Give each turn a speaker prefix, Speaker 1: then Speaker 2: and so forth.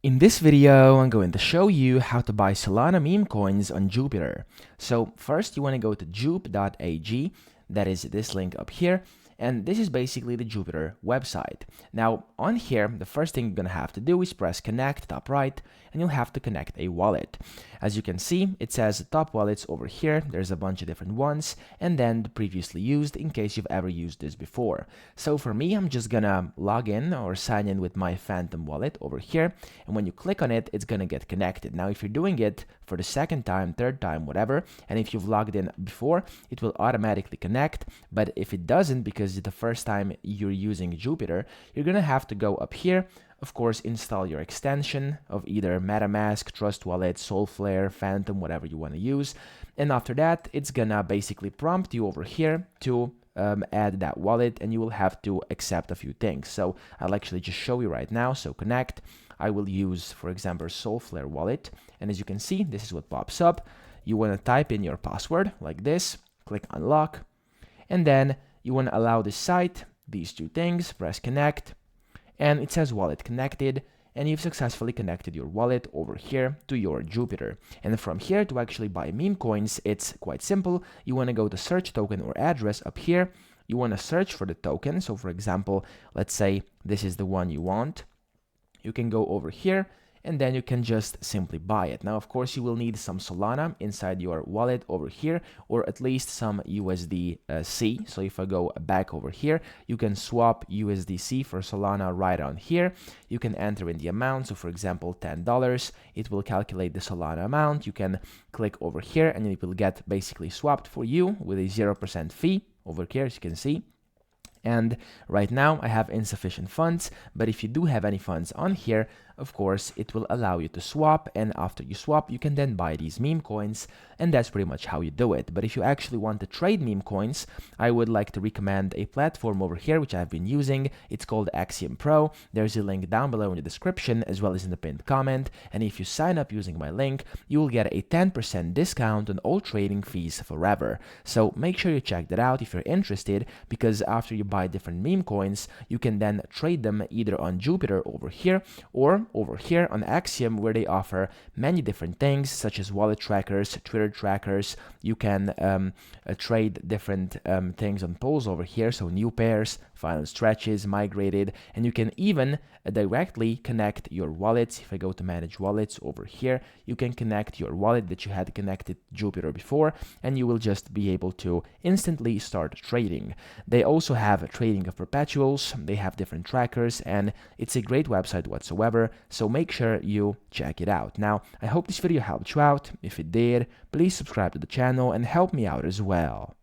Speaker 1: In this video, I'm going to show you how to buy Solana meme coins on Jupiter. So first you want to go to jupe.ag, that is this link up here, and this is basically the Jupiter website. Now on here, the first thing you're going to have to do is press connect top right, and you'll have to connect a wallet. As you can see, it says top wallets over here. There's a bunch of different ones, and then the previously used in case you've ever used this before. So for me, I'm just gonna log in or sign in with my Phantom wallet over here, and when you click on it, it's gonna get connected. Now if you're doing it for the second time, third time, whatever, and if you've logged in before, it will automatically connect. But if it doesn't, because it's the first time you're using Jupiter, you're gonna have to go up here, of course, install your extension of either MetaMask, Trust Wallet, Solflare, Phantom, whatever you want to use. And after that, it's gonna basically prompt you over here to add that wallet, and you will have to accept a few things. So I'll actually just show you right now. So connect. I will use, for example, Solflare wallet. And as you can see, this is what pops up. You want to type in your password like this, click unlock, and then you want to allow this site, these two things, press connect, and it says wallet connected, and you've successfully connected your wallet over here to your Jupiter. And from here, to actually buy meme coins, it's quite simple. You want to go to search token or address up here. You want to search for the token. So for example, let's say this is the one you want. You can go over here, and then you can just simply buy it. Now, of course, you will need some Solana inside your wallet over here, or at least some USDC. So if I go back over here, you can swap USDC for Solana right on here. You can enter in the amount. So for example, $10, it will calculate the Solana amount. You can click over here, and it will get basically swapped for you with a 0% fee over here, as you can see. And right now I have insufficient funds, but if you do have any funds on here, of course, it will allow you to swap, and after you swap, you can then buy these meme coins, and that's pretty much how you do it. But if you actually want to trade meme coins, I would like to recommend a platform over here, which I've been using. It's called Axiom Pro. There's a link down below in the description, as well as in the pinned comment, and if you sign up using my link, you will get a 10% discount on all trading fees forever. So make sure you check that out if you're interested, because after you buy different meme coins, you can then trade them either on Jupiter over here, or over here on Axiom, where they offer many different things such as wallet trackers, Twitter trackers. You can trade different things on polls over here, so new pairs, final stretches, migrated, and you can even directly connect your wallets. If I go to manage wallets over here, you can connect your wallet that you had connected to Jupiter before, and you will just be able to instantly start trading. They also have trading of perpetuals, they have different trackers, and it's a great website whatsoever, so make sure you check it out. Now, I hope this video helped you out. If it did, please subscribe to the channel and help me out as well.